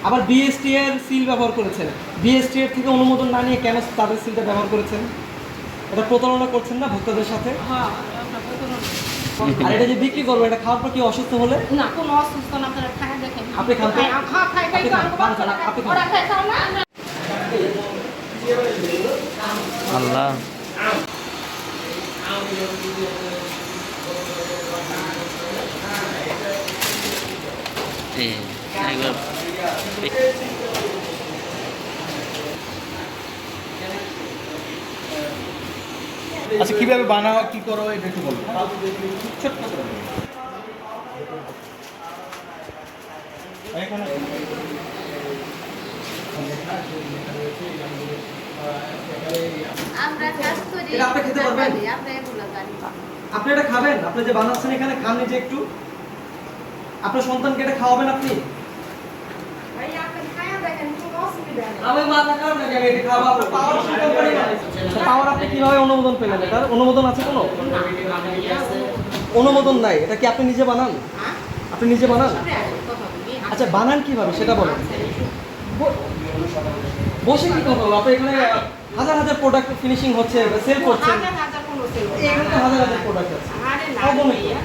আবার বিএসটি এর সিল ব্যবহার করেছেন। বিএসটি এর থেকে অনুমোদন না নিয়ে কেন তাদের সিলটা ব্যবহার করেছেন? এটা প্রতারণা করছেন না ভোক্তাদের সাথে? হ্যাঁ, ওটা প্রতারণা। আর এটা যে বিক্রি করবো, এটা খাওয়ার পর কি অসুস্থ হলে? না, কোনো অসুস্থ না, আপনারা খায় দেখেন। আপনি খান তো? খাই আপনি খান, খান, খান, আপনি খান। ওরা খায়, খাও না? আল্লাহ একবার আচ্ছা কিভাবে বানাও কি করো এটা একটু বলো ছোট্ট করে এখানে আমরা কাজ করি। এটা আপনি খেতে পারবেন? আমরা এগুলো জানি। আপনি এটা খাবেন? আপনি যে বানাচ্ছেন এখানে, খান নিজে একটু। আপনার সন্তানকে এটা খাওয়াবেন আপনি? ভাই, আপনি খায়া দেখেন, কোনো অসুবিধা নেই। আমি মাথা খারাপ নাকি আমি এটা খাবো? আপনার পাওয়ার কোম্পানি বানাইছে। পাওয়ার আপনি কিভাবে অনুমোদন পেলেন? এটার অনুমোদন আছে কোনো? অনুমোদন নাই। এটা কি আপনি নিজে বানান? হ্যাঁ? আপনি নিজে বানান? কথা বলি। আচ্ছা, বানান কিভাবে সেটা বলেন। বসে কি করবো? আপনি এখানে হাজার হাজার প্রোডাক্ট ফিনিশিং হচ্ছে, সেল করছেন। হাজার হাজার কোনো সেল করে। এখানে তো হাজার হাজার প্রোডাক্ট আছে। আরে না, অগণিত। ভাইয়া।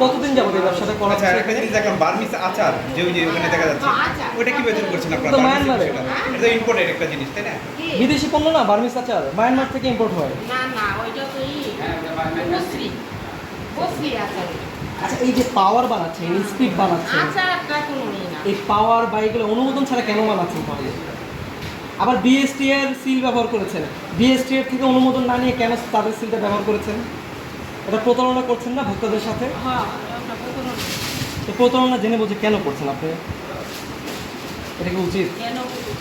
কতদিন যাবত এই ব্যবসাটা করা আচ্ছা একটা জিনিস দেখলাম বার্মিস আচার যে ওই যে ওখানে দেখা যাচ্ছে আচার। ওটা কি বেতন করছেন আপনারা তো বার্মিস মায়ানমারে। বিষয়টা? এটা ইম্পোর্টেড একটা জিনিস তাই না কি? বিদেশি পণ্য না, বার্মিস আচার মায়ানমার থেকে ইম্পোর্ট হয়। না না, ওইটা তো বসরি বসরি আচার। আচ্ছা, এই যে পাওয়ার বানাচ্ছেন, স্পিড বানাচ্ছেন, আচারটা কোনো নেই না। এই পাওয়ার বা এগুলো অনুমোদন ছাড়া কেন বানাচ্ছেন তাহলে? আবার বিএসটি এর সিল ব্যবহার করেছেন। বিএসটি এর থেকে অনুমোদন না নিয়ে কেন তাদের সিলটা ব্যবহার করেছেন? এটা প্রতারণা করছেন না ভোক্তাদের সাথে? হ্যাঁ, ওটা প্রতারণা। তো প্রতারণা জেনে বুঝে কেন করছেন আপনি? এটা কি উচিত? কেন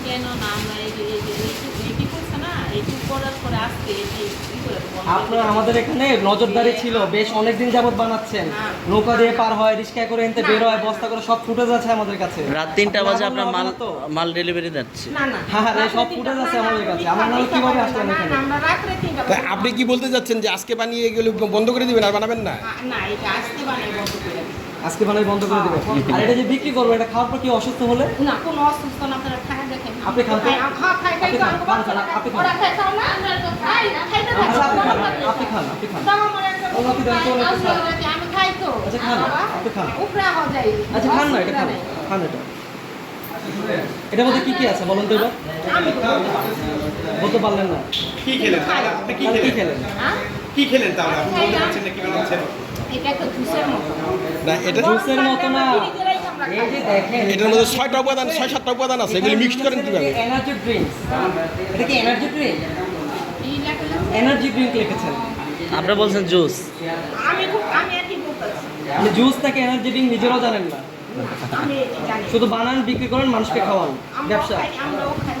কেন না, আমরা এইটি করছে না, এইটি করার পরে আজকে এটি কি করে বন্ধ করে আপনার দিল? আমাদের এখানে নজরদারি ছিল, বেশ অনেকদিন যাবত বানাচ্ছেন। হ্যাঁ। নৌকা দিয়ে পার হয়, রিক্সা করে এনতে বের হয়, বস্তা করে, সব ফুটেজ আছে আমাদের কাছে। রাত 3টা বাজে আপনার মাল তো মাল ডেলিভারি যাচ্ছে। না না, হ্যাঁ, হ্যাঁ, সব ফুটেজ আছে আমাদের কাছে। আমার নামে কিভাবে আসলেন না, এখানে? না, আমরা রাত্রে 3টা তা আপনি কি বলতে যাচ্ছেন যে আজকে বানিয়ে এগুলো বন্ধ করে দিবেন আর বানাবেন না? না, এটা আসতে বানাই বন্ধ করে দিই। আজকে বানাই বন্ধ করে দেবেন। আর এটা যে বিক্রি করবো, এটা খাওয়ার পর কি অসুস্থ হলে? না, কোনো অসুস্থ না, আপনারা খায় দেখেন। আপনি খান তো? খাই আপনি খান, খান, খান, আপনি খান। ওরা খায়, খাও না? আমরা তো খাই, খাইতে থাকি। আচ্ছা, আপনি খান, আপনি খান, আপনি খান। দাও আমার একটা ওনাকে দেন তো, ওনাকে খান। আমি খাই তো। আচ্ছা, খান, আপনি খান। উপরে হওয়া যায়। আচ্ছা, খান না, এটা খান, খান এটা। এটার মধ্যে কি কি আছে বলুন তো এবার? আমি বলতে পারলেন না? কি খেলেন তাহলে আপনি কি তাহলে কি খেলেন খেলেন? হ্যাঁ? কি খেলেন তাহলে আপনি বলতে পারছেন না কি বানাচ্ছেন এটা একটা জুসের মতো। না এটা জুসের মতো না। এই যে দেখেন, এটার মধ্যে 6টা উপাদান 6-7টা উপাদান আছে এগুলো মিক্সড করেন কিভাবে? Energy drinks. এটা কি এনার্জি ড্রিঙ্ক? এই লেখাটা এনার্জি ড্রিঙ্ক লিখেছেন। আপনি বলছেন জুস। আমি একই বলতেছি। আপনি জুস থেকে এনার্জি ড্রিঙ্ক নিজেরাও জানেন না, আমি এটি জানি। শুধু বানান, বিক্রি করেন, মানুষকে খাওয়ান, আমরাও ব্যবসা। খাই, আমরাও খাই।